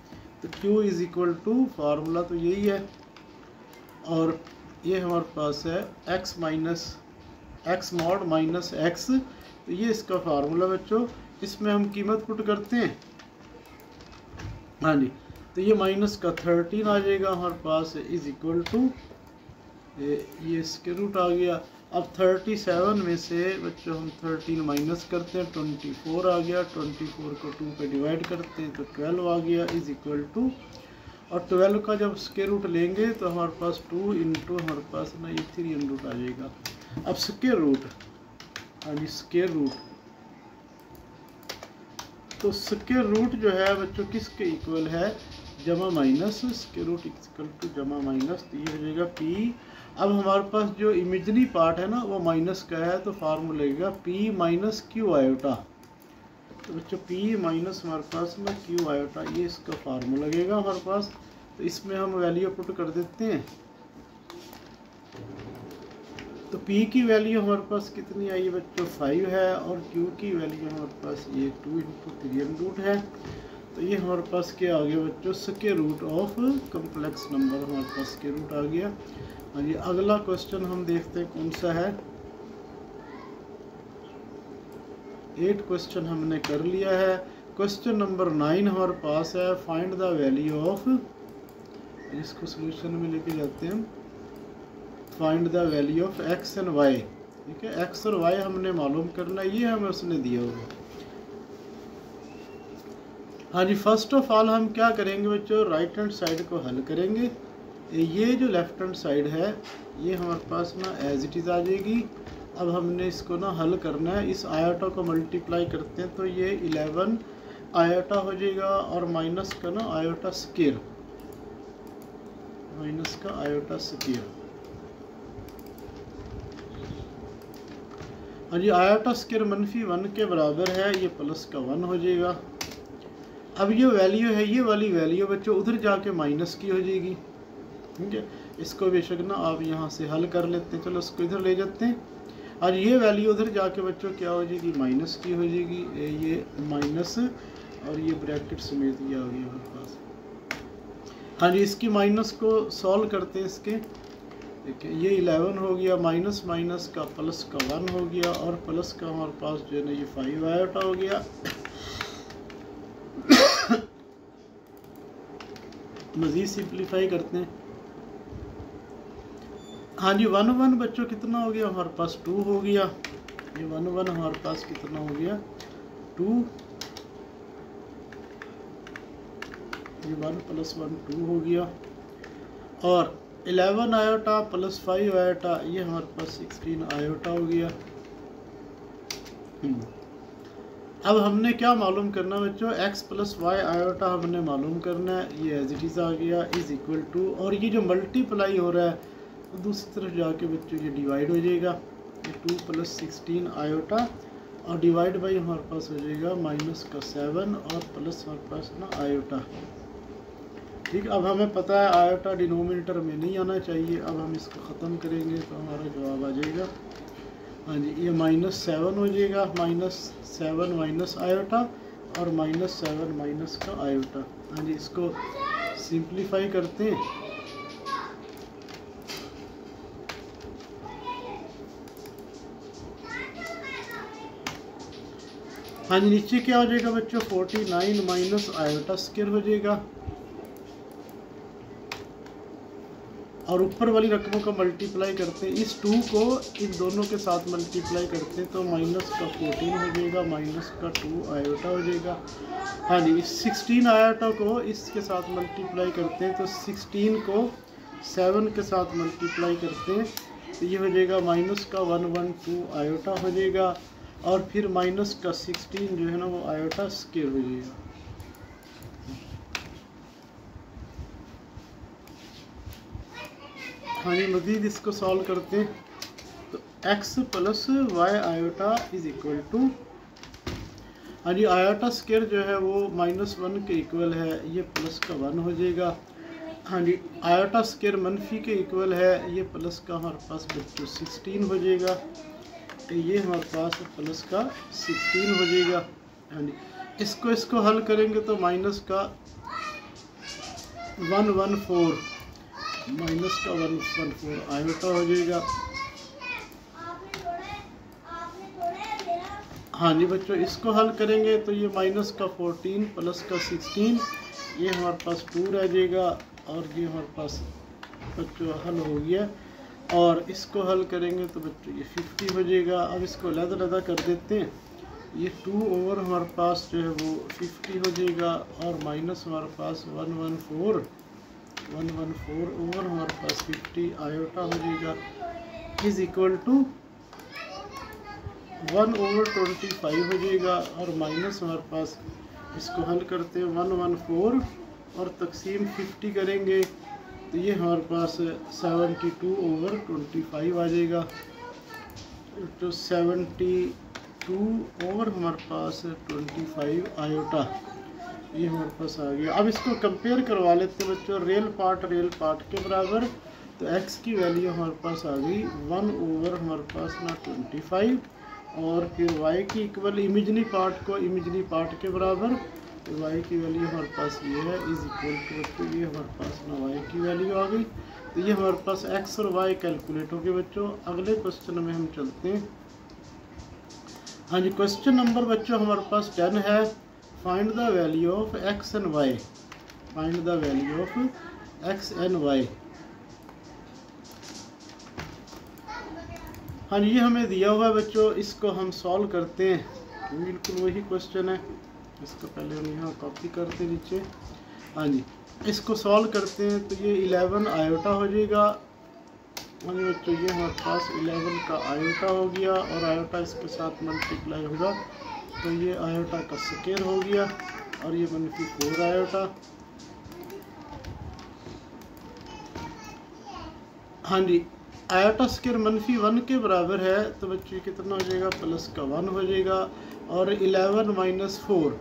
तो Q is equal to, formula तो यही है और ये हमारे पास है x minus X mod minus X, तो ये इसका फार्मूला बच्चों। इसमें हम कीमत पुट करते हैं, हाँ जी, तो ये माइनस का 13 आ जाएगा हमारे पास इज इक्वल टू, ये इसके रूट आ गया। अब 37 में से बच्चों हम 13 माइनस करते हैं, 24 आ गया, 24 को 2 पे डिवाइड करते हैं तो 12 आ गया इज इक्वल टू, और 12 का जब स्क्वायर रूट लेंगे तो हमारे पास 2 इंटू हमारे पास ना ये 3 रूट आ जाएगा। अब स्क्वायर रूट, हाँ जी स्क्वायर रूट, तो स्क्वायर रूट जो है बच्चों किसके इक्वल है, जमा minus square root equal to जमा माइनस, तो ये हो जाएगा पी। अब हमारे पास जो इमेजनरी पार्ट है ना वो माइनस का है तो फार्मूला लगेगा पी माइनस क्यू आयोटा। तो बच्चों पी माइनस हमारे पास ना क्यू आयोटा, ये इसका फार्मूला लगेगा हमारे पास। तो इसमें हम वैल्यू पुट कर देते हैं, तो P की वैल्यू हमारे पास कितनी आई है बच्चों 5 है और Q की वैल्यू हमारे पास ये 2 इंटू 3 रूट है। तो ये हमारे पास क्या आ गया बच्चों, square root of complex number हमारे पास स्क्वायर रूट आ गया। हाँ जी, अगला क्वेश्चन हम देखते हैं कौन सा है। 8 क्वेश्चन हमने कर लिया है। क्वेश्चन नंबर 9 हमारे पास है, फाइंड द वैल्यू ऑफ, इसको सोल्यूशन में लेके जाते हैं, find the value of x and y. ठीक है, एक्स और वाई हमने मालूम करना, ये हमें उसने दिया होगा। हाँ जी, फर्स्ट ऑफ ऑल हम क्या करेंगे बच्चों, राइट हैंड साइड को हल करेंगे। ये जो लेफ्ट हैंड साइड है ये हमारे पास ना एज इट इज़ आ जाएगी। अब हमने इसको ना हल करना है, इस आयोटा को मल्टीप्लाई करते हैं तो ये 11 आयोटा हो जाएगा और माइनस का ना आयोटा स्क्वायर, माइनस का आयोटा स्क्वायर। हाँ जी, आयोटा स्क्वायर -1 के बराबर है, ये प्लस का 1 हो जाएगा। अब ये वैल्यू है, ये वाली वैल्यू बच्चों उधर जाके माइनस की हो जाएगी। ठीक है, इसको बेशक ना आप यहाँ से हल कर लेते हैं, चलो इसको इधर ले जाते हैं। और ये वैल्यू उधर जाके बच्चों क्या हो जाएगी, माइनस की हो जाएगी, ये माइनस और ये ब्रैकेट समेत ये आ गया हमारे पास। हाँ जी, इसकी माइनस को सॉल्व करते हैं इसके। देखिए ये 11 हो गया, माइनस माइनस का प्लस का 1 हो गया और प्लस का हमारे पास जो है ना ये 5 आयोटा हो गया। मज़ीद सिंप्लीफाई करते हैं। हाँ जी, 1 1 बच्चों कितना हो गया हमारे पास, 2 हो गया। ये 1 1 हमारे पास कितना हो गया, 2। ये 1 + 1 2 हो गया और 11 आयोटा प्लस 5 आयोटा, ये हमारे पास 16 आयोटा हो गया। अब हमने क्या मालूम करना बच्चों, x + y आयोटा हमने मालूम करना है। ये एज इट इज़ आ गया इज इक्वल टू, और ये जो मल्टीप्लाई हो रहा है तो दूसरी तरफ जाके बच्चों ये डिवाइड हो जाएगा। ये 2 + 16 आयोटा और डिवाइड बाई हमारे पास हो जाएगा माइनस का 7 और प्लस हमारे पास ना आयोटा। ठीक, अब हमें पता है आयोटा डिनोमिनेटर में नहीं आना चाहिए। अब हम इसको ख़त्म करेंगे तो हमारा जवाब आ जाएगा, हाँ जी, ये -7 हो जाएगा, -7 माइनस आयोटा और -7 माइनस का आयोटा। हाँ जी, इसको सिंप्लीफाई करते हैं। हाँ जी, नीचे क्या हो जाएगा बच्चों, 49 माइनस आयोटा स्क्वायर हो जाएगा और ऊपर वाली रकमों का मल्टीप्लाई करते हैं, इस 2 को इन दोनों के साथ मल्टीप्लाई करते हैं तो माइनस का 14 हो जाएगा, माइनस का 2 आयोटा हो जाएगा। हाँ जी, इस 16 आयोटा को इसके साथ मल्टीप्लाई करते हैं तो 16 को 7 के साथ मल्टीप्लाई करते हैं तो ये हो जाएगा माइनस का 112 आयोटा हो जाएगा, और फिर माइनस का 16 जो है ना वो आयोटा स्क्वायर हो जाएगा। हाँ जी, मज़ीद इसको सॉल्व करते हैं तो x plus Y iota is equal to, हाँ जी आयोटा स्क्वायर जो है वो -1 के इक्वल है, ये प्लस का 1 हो जाएगा। हाँ जी, आयोटा स्क्वायर मनफी के इक्वल है, ये प्लस का हमारे पास बच्चों 16 हो जाएगा, तो ये हमारे पास प्लस का 16 हो जाएगा। हाँ जी, इसको हल करेंगे तो माइनस का 114 आयोटा हो जाएगा। हाँ जी बच्चों, इसको हल करेंगे तो ये माइनस का 14 प्लस का 16, ये हमारे पास 2 रह जाएगा, और ये हमारे पास बच्चों हल हो गया। और इसको हल करेंगे तो बच्चों ये 50 हो जाएगा। अब इसको अलग-अलग कर देते हैं, ये 2 ओवर हमारे पास जो है वो 50 हो जाएगा, और माइनस हमारे पास 114 ओवर हमारे पास 50 आयोटा हो जाएगा, इज इक्वल टू 1/25 हो जाएगा, और माइनस हमारे पास इसको हल करते हैं 114 और तकसीम 50 करेंगे तो ये हमारे पास 72/25 आ जाएगा, तो 72 ओवर हमारे पास 25 आयोटा ये हमारे पास आ गया। अब इसको कंपेयर करवा लेते हैं बच्चों, रियल पार्ट के बराबर, तो x की वैल्यू हमारे पास आ गई 1 ओवर हमारे पास ना 25, और फिर y की इक्वल इमेजनी पार्ट को इमेजनी पार्ट के बराबर, तो y की वैल्यू हमारे पास ये है, इज इक्वल टू बच्चों ये हमारे पास ना y की वैल्यू आ गई, तो ये हमारे पास x और y कैलकुलेट हो गए बच्चों। अगले क्वेश्चन में हम चलते हैं। हाँ जी, क्वेश्चन नंबर बच्चों हमारे पास 10 है, find the value of x and y, find the value of x and y। हाँ जी, ये हमें दिया हुआ है बच्चों, इसको हम सॉल्व करते हैं, बिल्कुल वही क्वेश्चन है, इसको पहले हम यहाँ कॉपी करते हैं नीचे। हाँ जी, इसको सॉल्व करते हैं तो ये 11 आयोटा हो जाएगा। हाँ जी बच्चों, ये हमारे पास 11 का आयोटा हो गया, और आयोटा इसके साथ मल्टीप्लाई होगा तो ये आयोटा का स्क्वायर हो गया, और ये -4 आयोटा। हाँ जी, आयोटा स्क्वायर -1 के बराबर है, तो बच्चे कितना हो जाएगा, प्लस का 1 हो जाएगा, और 11 - 4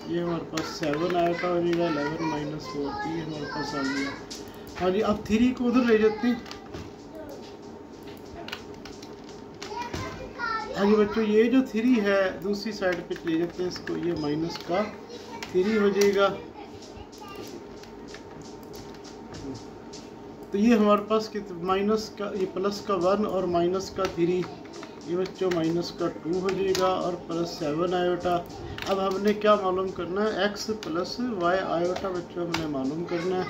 ये हमारे पास 7 आयोटा हो जाएगा, 11 - 4 ये हमारे पास आ गया। हाँ जी, अब 3 को उधर ले जाते हैं। हाँ जी बच्चों, ये जो 3 है दूसरी साइड पे ले जाते हैं इसको, ये माइनस का 3 हो जाएगा, तो ये हमारे पास माइनस का ये प्लस का 1 और माइनस का 3, ये बच्चों माइनस का 2 हो जाएगा, और प्लस 7 आयोटा। अब हमने क्या मालूम करना है, x प्लस y आयोटा बच्चों हमने मालूम करना है,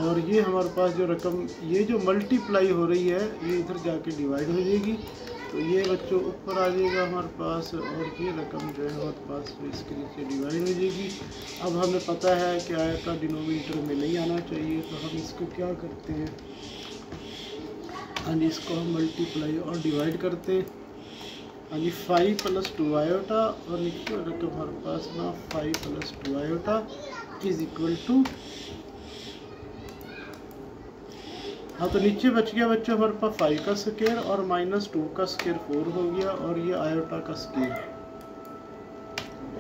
और ये हमारे पास जो रकम ये जो मल्टीप्लाई हो रही है ये इधर जाके डिवाइड हो जाएगी, तो ये बच्चों ऊपर आ जाएगा हमारे पास, और ये रकम जो है हमारे पास इसके नीचे डिवाइड हो जाएगी। अब हमें पता है कि आयता डिनोमिनेटर में नहीं आना चाहिए, तो हम इसको क्या करते हैं, हाँ जी इसको हम मल्टीप्लाई और डिवाइड करते हैं। हाँ जी, 5 + 2 आयोटा, और नीचे रकम हमारे पास ना 5 + 2 आयोटा इज इक्वल टू, हाँ तो नीचे बच गया बच्चों हमारे पास 5 का स्क्वायर और -2 का स्क्वायर 4 हो गया, और ये आयोटा का स्क्वायर,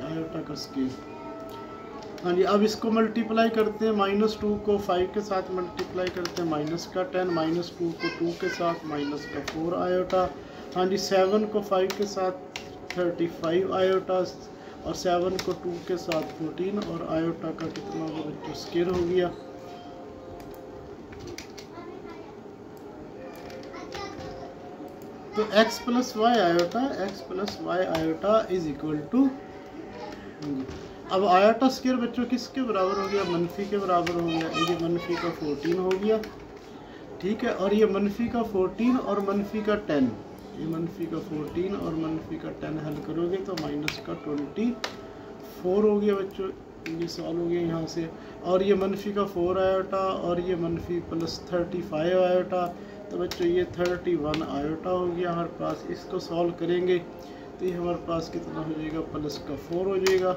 आयोटा का स्क्वायर। हाँ जी, अब इसको मल्टीप्लाई करते हैं, -2 को 5 के साथ मल्टीप्लाई करते हैं, -10 -2 को 2 के साथ -4 आयोटा। हाँ जी, 7 को 5 के साथ 35 आयोटा, और 7 को 2 के साथ 14, और आयोटा का कितना होगा बच्चों, स्क्वायर हो गया। तो x + y iota is equal to, अब आयोटा स्क्वायर बच्चों किसके बराबर हो गया, मनफी के बराबर हो गया, ये मनफी का 14 हो गया। ठीक है। और ये मनफी का 14 और मनफी का 10, ये मनफी का 14 और मनफी का 10 हल करोगे तो माइनस का 24 हो गया बच्चों, ये सॉल्व हो गया यहाँ से। और ये मनफी का 4 आयोटा और ये मनफी प्लस 35 आयोटा, तो बच्चों ये 31 आयोटा हो गया हमारे पास। इसको सॉल्व करेंगे तो ये हमारे पास कितना हो जाएगा, प्लस का 4 हो जाएगा,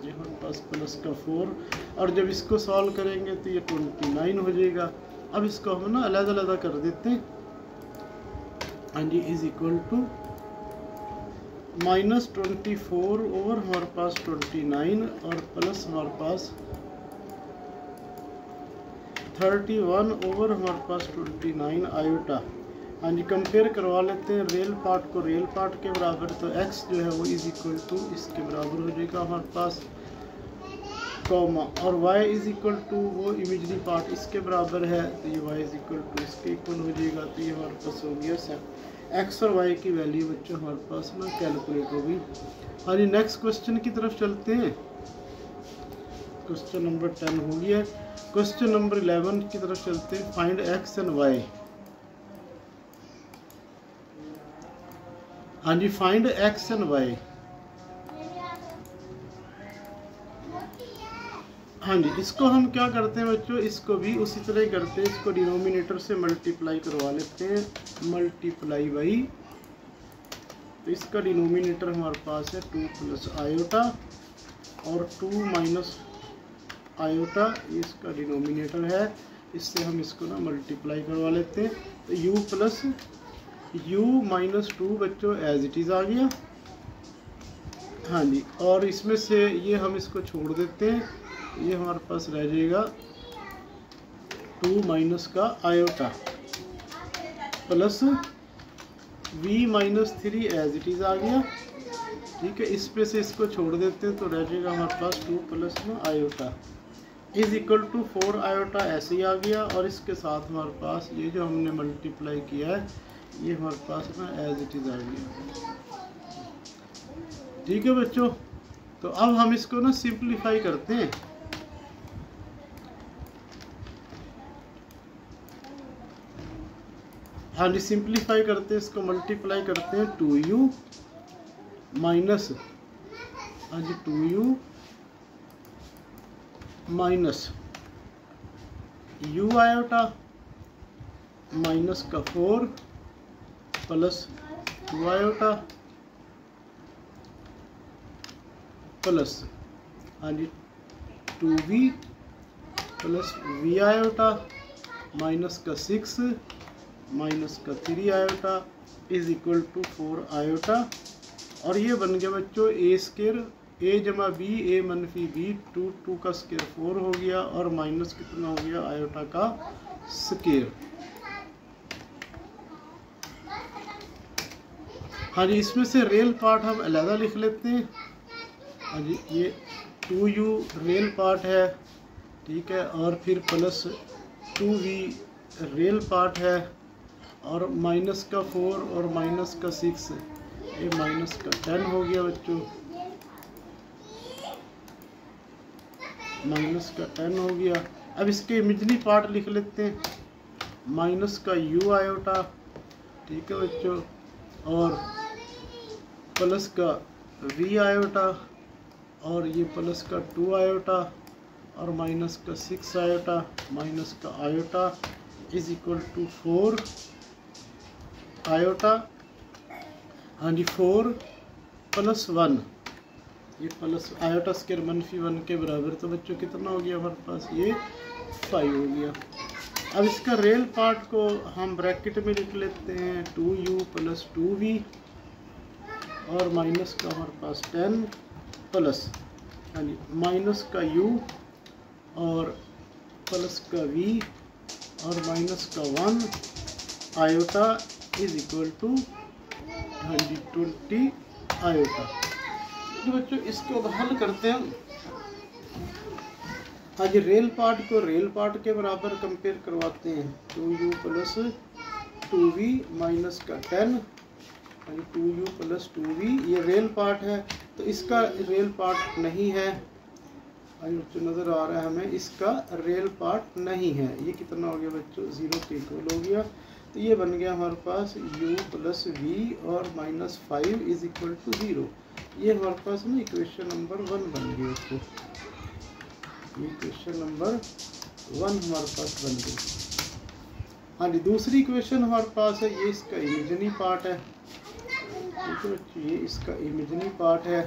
ये हमारे पास प्लस का 4। और जब इसको सॉल्व करेंगे तो ये 29 हो जाएगा। अब इसको हम ना अलग-अलग कर देते हैं। हाँ जी, इज इक्वल टू -24 ओवर हमारे पास 29 और प्लस हमारे पास 31 ओवर हमारे पास 29 आयोटा। हाँ जी, कंपेयर करवा लेते हैं रियल पार्ट को रियल पार्ट के बराबर, तो x जो है वो इज इक्वल टू इसके बराबर हो जाएगा हमारे पास, कॉमा, और y इज इक्वल टू वो इमेजरी पार्ट इसके बराबर है, तो ये y इज इक्वल टू इसके इक्वल हो जाएगा। तो ये हमारे पास हो गया x और y की वैल्यू बच्चों हमारे पास ना कैलकुलेट होगी। हाँ जी, नेक्स्ट क्वेश्चन की तरफ चलते हैं। क्वेश्चन नंबर 10 हो गया। क्वेश्चन नंबर 11 की तरफ चलते हैं। Find x and y। हाँ जी, फाइंड x एंड y। हाँ जी, इसको हम क्या करते हैं बच्चों, इसको भी उसी तरह ही करते हैं। इसको डिनोमिनेटर से मल्टीप्लाई करवा लेते हैं, मल्टीप्लाई बाई, तो इसका डिनोमिनेटर हमारे पास है 2 प्लस आयोटा और 2 माइनस आयोटा, ये इसका डिनोमिनेटर है। इससे हम इसको ना मल्टीप्लाई करवा लेते हैं, तो u प्लस u माइनस 2 बच्चों एज इट इज़ आ गया। हाँ जी, और इसमें से ये हम इसको छोड़ देते हैं, ये हमारे पास रह जाएगा 2 माइनस का iota plus v minus 3 as it is आ गया। ठीक है, इस पे से इसको छोड़ देते हैं तो रह जाएगा हमारे पास 2 प्लस में iota is equal to 4 iota ऐसे ही आ गया। और इसके साथ हमारे पास ये जो हमने मल्टीप्लाई किया है ये हमारे पास ना एज इट इज़ आ गया। ठीक है बच्चों, तो अब हम इसको ना सिंप्लीफाई करते हैं। हाँ जी, सिंप्लीफाई करते हैं, इसको मल्टीप्लाई करते हैं। 2u माइनस, हाँ जी 2u minus u iota minus का 4 प्लस 2 आयोटा प्लस, हाँ जी 2v plus v iota minus का 6 माइनस का 3 iota is equal to 4 iota. और ये बन गया बच्चों a स्केयर, a जमा b, a मनफी b, 2 का स्केयर 4 हो गया और माइनस कितना हो गया आयोटा का स्केयर। हाँ जी, इसमें से रियल पार्ट हम अलग लिख लेते हैं। हाँ जी, ये 2u रियल पार्ट है, ठीक है, और फिर प्लस 2v रियल पार्ट है, और माइनस का 4 और माइनस का 6, ये माइनस का 10 हो गया बच्चों, माइनस का 10 हो गया। अब इसके इमेजरी पार्ट लिख लेते हैं, माइनस का u आयोटा, ठीक है बच्चों, और प्लस का v आयोटा, और ये प्लस का 2 आयोटा और माइनस का 6 आयोटा माइनस का iota is equal to 4 iota. हाँ जी, 4 प्लस 1, ये प्लस आयोटा स्केयर मनफी 1 के बराबर, तो बच्चों कितना हो गया हमारे पास, ये 5 हो गया। अब इसका रियल पार्ट को हम ब्रैकेट में लिख लेते हैं, 2u प्लस 2v और माइनस का हमारे पास 10 प्लस, हाँ जी माइनस का u और प्लस का v और माइनस का 1 iota is equal to 20 iota. तो बच्चों इसको हल करते हैं। हाँ जी, रियल पार्ट को रियल पार्ट के बराबर कंपेयर करवाते हैं, 2u प्लस 2v माइनस का 10, 2u प्लस 2v, ये रियल पार्ट है, तो इसका रियल पार्ट नहीं है, आज बच्चों नज़र आ रहा है हमें इसका रियल पार्ट नहीं है। ये कितना हो गया बच्चों, 0 के इक्वल हो गया। तो ये बन गया हमारे पास u प्लस वी और माइनस 5 इज इक्वल टू 0। ये हमारे पास ना इक्वेशन नंबर 1 बन गई बच्चों। ये इक्वेशन नंबर 1 हमारे पास बन गई। हाँ जी, दूसरी इक्वेशन हमारे पास है, ये इसका इमेजिनरी पार्ट है। ठीक है बच्चों, ये इसका इमेजिनरी पार्ट है।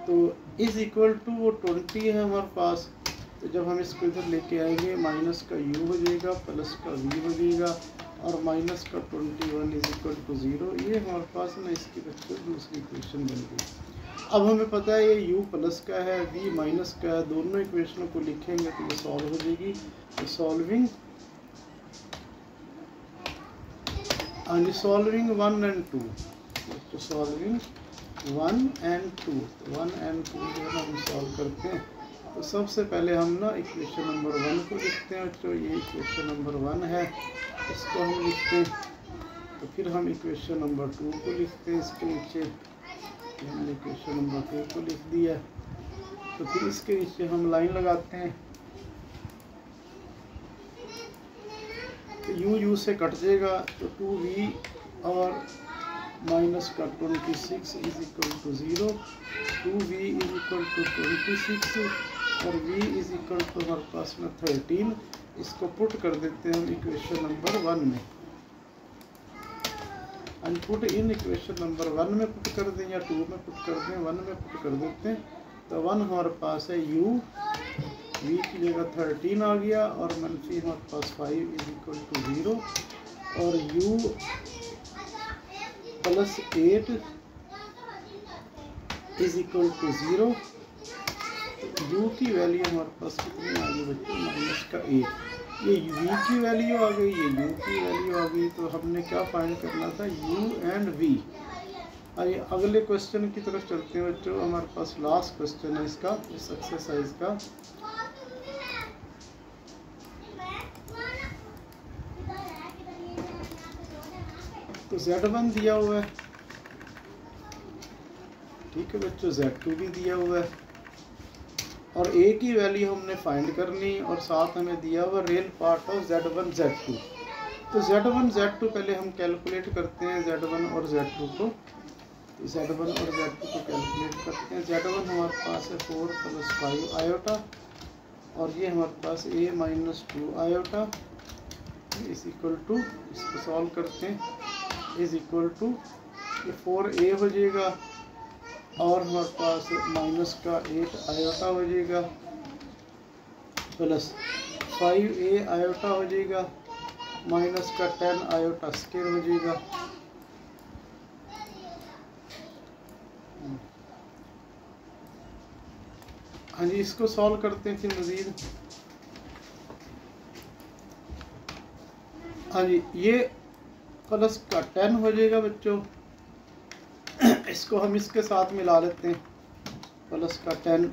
तो इज इक्वल टू वो 20 है हमारे पास। तो जब हम इसको इधर लेके आएंगे, माइनस का u हो जाएगा, प्लस का v हो जाएगा और माइनस का 21 इज इक्वल टू 0। ये हमारे पास ना इसकी बच्चों दूसरी इक्वेशन बन गई। अब हमें पता है ये u प्लस का है, v माइनस का है। दोनों इक्वेशनों को लिखेंगे तो ये सॉल्व हो जाएगी। तो सॉल्विंग 1 एंड 2, तो सॉल्विंग 1 एंड 2, 1 एंड 2 जो है हम सॉल्व करते हैं। तो सबसे पहले हम ना इक्वेशन नंबर 1 को लिखते हैं बच्चों। ये इक्वेशन नंबर 1 है, इसको हम लिखते हैं। तो फिर हम इक्वेशन नंबर 2 को लिखते हैं इसके नीचे। हमने इक्वेशन नंबर 2 को लिख दिया। तो फिर इसके नीचे हम लाइन लगाते हैं। तो u से कट जाएगा, तो 2v और माइनस का 26 is equal to 0। 2v is equal to 26 और v इज इक्वल टू हमारे पास में 13। इसको पुट कर देते हैं हम इक्वेशन नंबर 1 में। And put in equation number 1 में पुट कर दें या 2 में पुट कर दें, 1 में पुट कर देते हैं। तो 1 हमारे पास है u, v की जगह 13 आ गया और मनफी हमारे पास 5 इज इक्वल टू 0 और u plus 8 is equal to 0। u की वैल्यू हमारे पास कितनी आ गई बच्चों, माइनस का 8। ये v की वैल्यू आ गई, ये u की वैल्यू आ गई। तो हमने क्या फाइंड करना था, u एंड v। आइए अगले क्वेश्चन की तरफ चलते हैं बच्चों। हमारे पास लास्ट क्वेश्चन है इसका, इस एक्सरसाइज का। तो Z1 दिया हुआ है, ठीक है बच्चों, Z2 भी दिया हुआ है और A की वैल्यू हमने फाइंड करनी और साथ हमें दिया हुआ real part of Z1 Z2। तो Z1 Z2 पहले हम कैलकुलेट करते हैं, Z1 और Z2 को। तो Z1 और Z2 को कैलकुलेट करते हैं। Z1 हमारे पास है 4 + 5 आयोटा और ये हमारे पास A - 2 iota is equal to, इसको सॉल्व करते हैं, इज इक्वल टू ये 4a हो जाएगा और हमारे पास माइनस का 8 आयोटा हो जाएगा प्लस 5a आयोटा हो जाएगा माइनस का 10 आयोटा स्क्वायर हो जाएगा। हाँ जी, इसको सॉल्व करते हैं फिर मज़ीद। हाँ जी, ये प्लस का 10 हो जाएगा बच्चों। इसको हम इसके साथ मिला लेते हैं, प्लस का 10।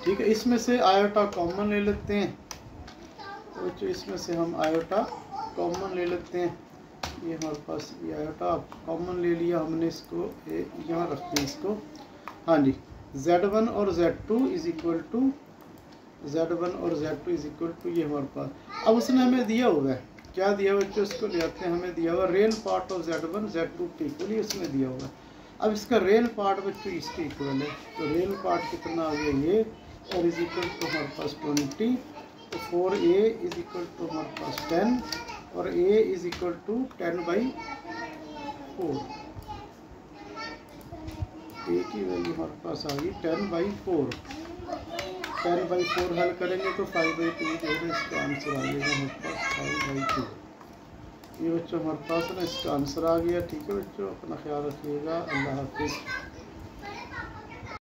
ठीक है, इसमें से आयोटा कॉमन ले लेते हैं। तो बच्चों इसमें से हम आयोटा कॉमन ले लेते हैं। ये हमारे पास ये आयोटा कॉमन ले लिया हमने, इसको यहाँ रखते हैं इसको। हाँ जी, Z1 और Z2 is equal to, Z1 और Z2 इज इक्वल टू ये हमारे पास। अब उसने हमें दिया हुआ है, क्या दिया हुआ बच्चों, इसको ले आते हैं। हमें दिया हुआ real part of Z1 Z2 के इक्वल, उसने दिया हुआ है। अब इसका रियल पार्ट बच्चों इसके इक्वल है। तो रियल पार्ट कितना आ गया ये, और इज इक्वल टू हमारे पास 20। तो 4a इज इक्वल टू हमारे पास 10 और a is equal to 10/4। a की वैल्यू हमारे पास आ गई 10/4। 10/4 हल करेंगे तो 5/2 जो है इसका आंसर आ जाएगा हमारे पास 5/2। ये बच्चों हमारे पास ना इसका आंसर आ गया। ठीक है बच्चों, अपना ख्याल रखिएगा। अल्लाह हाफिज़।